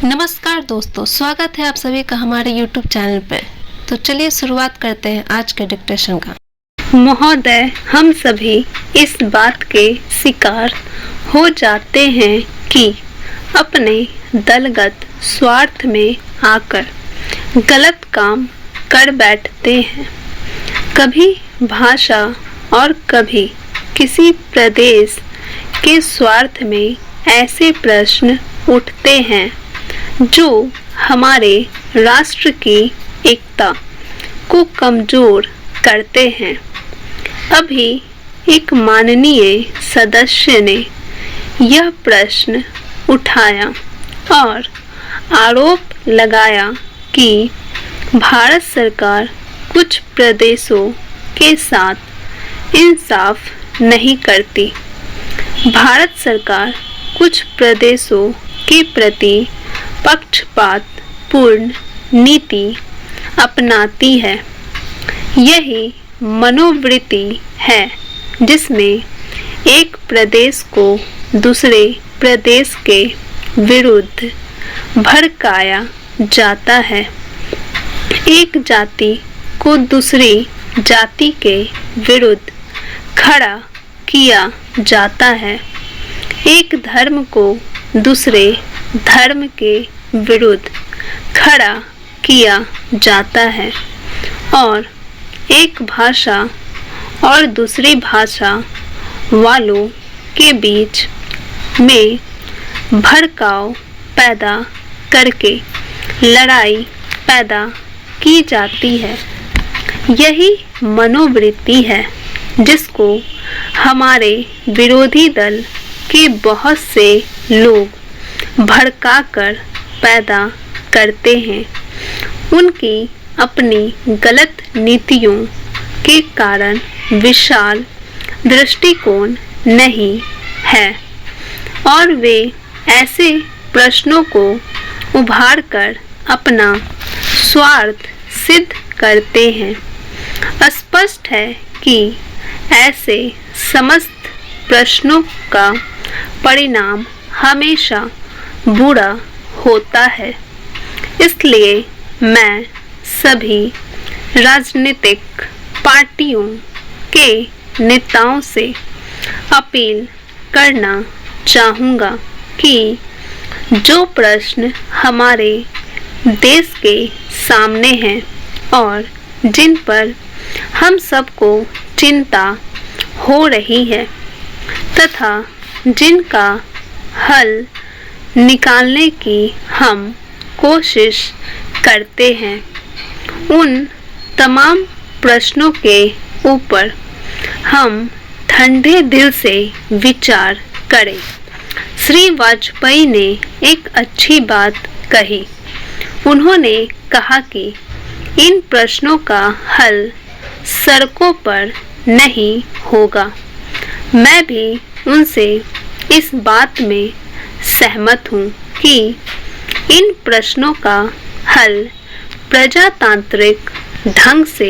नमस्कार दोस्तों, स्वागत है आप सभी का हमारे YouTube चैनल पर। तो चलिए शुरुआत करते हैं आज के डिक्टेशन का। महोदय, हम सभी इस बात के शिकार हो जाते हैं कि अपने दलगत स्वार्थ में आकर गलत काम कर बैठते हैं। कभी भाषा और कभी किसी प्रदेश के स्वार्थ में ऐसे प्रश्न उठते हैं जो हमारे राष्ट्र की एकता को कमजोर करते हैं। अभी एक माननीय सदस्य ने यह प्रश्न उठाया और आरोप लगाया कि भारत सरकार कुछ प्रदेशों के साथ इंसाफ नहीं करती। भारत सरकार कुछ प्रदेशों के प्रति पक्षपात पूर्ण नीति अपनाती है। यही मनोवृत्ति है जिसमें एक प्रदेश को दूसरे प्रदेश के विरुद्ध भड़काया जाता है। एक जाति को दूसरी जाति के विरुद्ध खड़ा किया जाता है। एक धर्म को दूसरे धर्म के विरुद्ध खड़ा किया जाता है और एक भाषा और दूसरी भाषा वालों के बीच में भड़काव पैदा करके लड़ाई पैदा की जाती है। यही मनोवृत्ति है जिसको हमारे विरोधी दल के बहुत से लोग भड़काकर पैदा करते हैं। उनकी अपनी गलत नीतियों के कारण विशाल दृष्टिकोण नहीं है और वे ऐसे प्रश्नों को उभार कर अपना स्वार्थ सिद्ध करते हैं। स्पष्ट है कि ऐसे समस्त प्रश्नों का परिणाम हमेशा बुरा होता है। इसलिए मैं सभी राजनीतिक पार्टियों के नेताओं से अपील करना चाहूँगा कि जो प्रश्न हमारे देश के सामने हैं और जिन पर हम सबको चिंता हो रही है तथा जिनका हल निकालने की हम कोशिश करते हैं, उन तमाम प्रश्नों के ऊपर हम ठंडे दिल से विचार करें। श्री वाजपेयी ने एक अच्छी बात कही। उन्होंने कहा कि इन प्रश्नों का हल सड़कों पर नहीं होगा। मैं भी उनसे इस बात में सहमत हूँ कि इन प्रश्नों का हल प्रजातांत्रिक ढंग से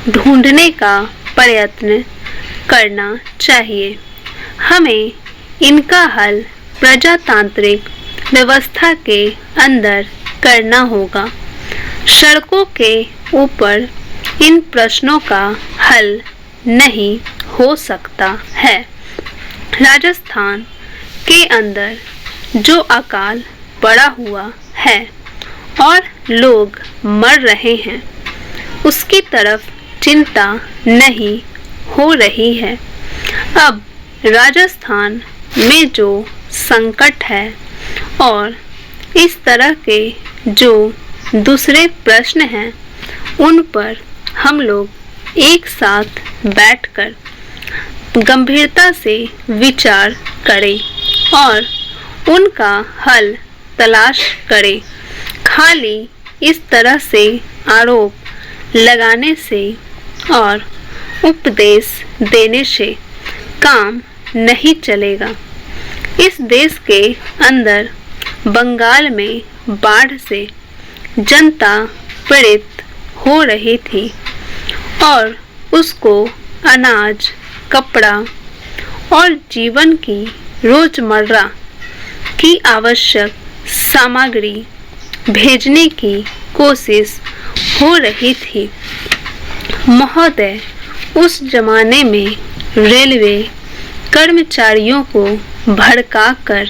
ढूंढने का प्रयत्न करना चाहिए। हमें इनका हल प्रजातांत्रिक व्यवस्था के अंदर करना होगा। सड़कों के ऊपर इन प्रश्नों का हल नहीं हो सकता है। राजस्थान के अंदर जो अकाल पड़ा हुआ है और लोग मर रहे हैं, उसकी तरफ चिंता नहीं हो रही है। अब राजस्थान में जो संकट है और इस तरह के जो दूसरे प्रश्न हैं, उन पर हम लोग एक साथ बैठकर गंभीरता से विचार करें और उनका हल तलाश करें। खाली इस तरह से आरोप लगाने से और उपदेश देने से काम नहीं चलेगा। इस देश के अंदर बंगाल में बाढ़ से जनता पीड़ित हो रही थी और उसको अनाज, कपड़ा और जीवन की रोजमर्रा की आवश्यक सामग्री भेजने की कोशिश हो रही थी। महोदय, उस जमाने में रेलवे कर्मचारियों को भड़काकर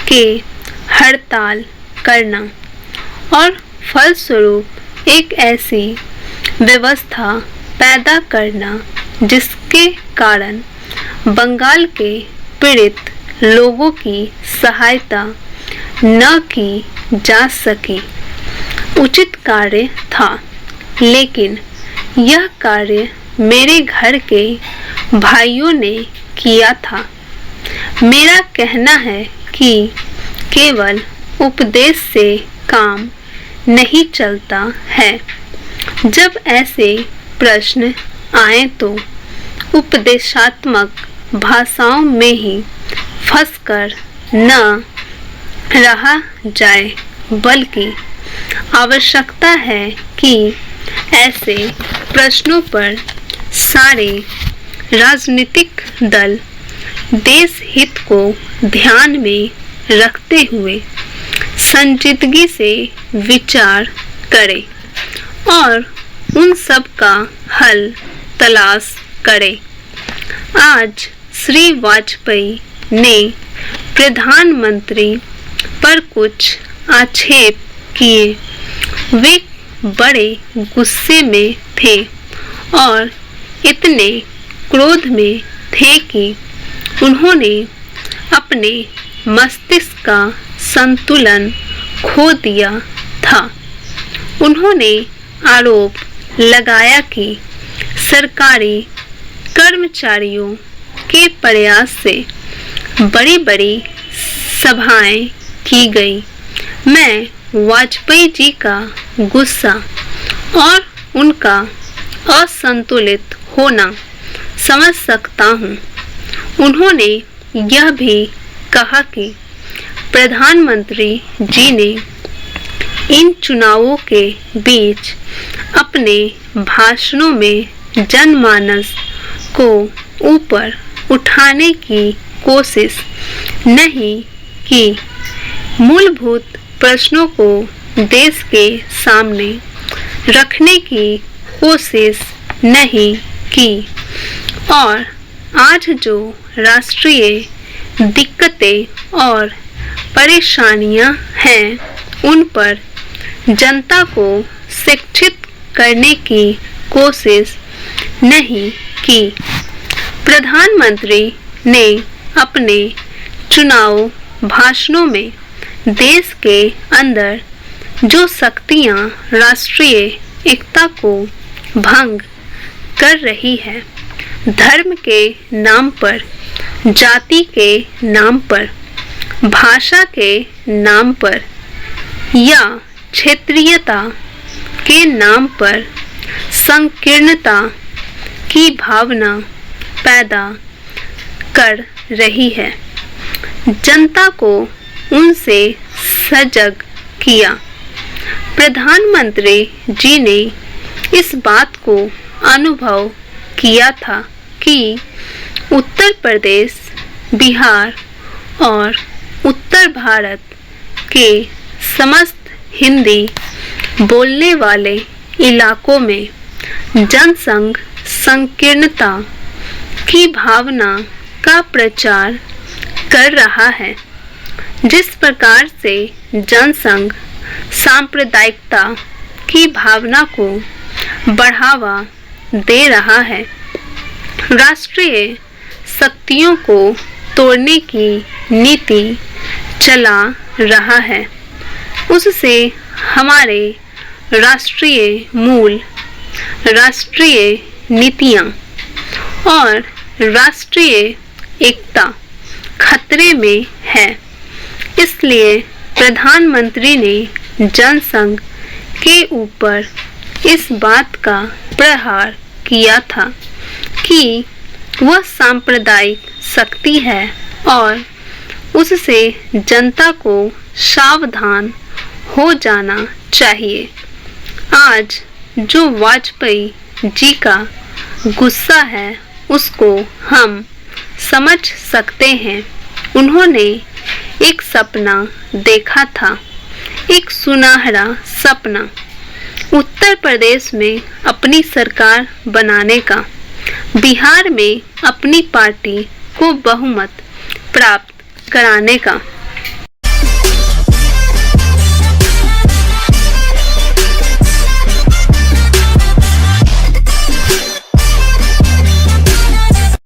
के हड़ताल करना और फलस्वरूप एक ऐसी व्यवस्था पैदा करना जिसके कारण बंगाल के पीड़ित लोगों की सहायता न की जा सकी, उचित कार्य था। लेकिन यह कार्य मेरे घर के भाइयों ने किया था। मेरा कहना है कि केवल उपदेश से काम नहीं चलता है। जब ऐसे प्रश्न आए तो उपदेशात्मक भाषाओं में ही फंसकर न रहा जाए, बल्कि आवश्यकता है कि ऐसे प्रश्नों पर सारे राजनीतिक दल देश हित को ध्यान में रखते हुए संजीदगी से विचार करें और उन सब का हल तलाश करें। आज श्री वाजपेयी ने प्रधानमंत्री पर कुछ आक्षेप किए। वे बड़े गुस्से में थे और इतने क्रोध में थे कि उन्होंने अपने मस्तिष्क का संतुलन खो दिया था। उन्होंने आरोप लगाया कि सरकारी कर्मचारियों के प्रयास से बड़ी-बड़ी सभाएं की गई। मैं वाजपेयी जी का गुस्सा और उनका असंतुलित होना समझ सकता हूँ। उन्होंने यह भी कहा कि प्रधानमंत्री जी ने इन चुनावों के बीच अपने भाषणों में जनमानस को ऊपर उठाने की कोशिश नहीं की, मूलभूत प्रश्नों को देश के सामने रखने की कोशिश नहीं की और आज जो राष्ट्रीय दिक्कतें और परेशानियां हैं उन पर जनता को शिक्षित करने की कोशिश नहीं की। प्रधानमंत्री ने अपने चुनाव भाषणों में देश के अंदर जो शक्तियां राष्ट्रीय एकता को भंग कर रही है, धर्म के नाम पर, जाति के नाम पर, भाषा के नाम पर या क्षेत्रीयता के नाम पर संकीर्णता की भावना पैदा कर रही है, जनता को उनसे सजग किया। प्रधानमंत्री जी ने इस बात को अनुभव किया था कि उत्तर प्रदेश, बिहार और उत्तर भारत के समस्त हिंदी बोलने वाले इलाकों में जनसंघ संकीर्णता की भावना का प्रचार कर रहा है। जिस प्रकार से जनसंघ सांप्रदायिकता की भावना को बढ़ावा दे रहा है, राष्ट्रीय शक्तियों को तोड़ने की नीति चला रहा है, उससे हमारे राष्ट्रीय मूल, राष्ट्रीय नीतियां और राष्ट्रीय एकता खतरे में है। इसलिए प्रधानमंत्री ने जनसंघ के ऊपर इस बात का प्रहार किया था कि वह सांप्रदायिक शक्ति है और उससे जनता को सावधान हो जाना चाहिए। आज जो वाजपेयी जी का गुस्सा है उसको हम समझ सकते हैं। उन्होंने एक सपना देखा था एक सुनहरा सपना, उत्तर प्रदेश में अपनी सरकार बनाने का, बिहार में अपनी पार्टी को बहुमत प्राप्त कराने का।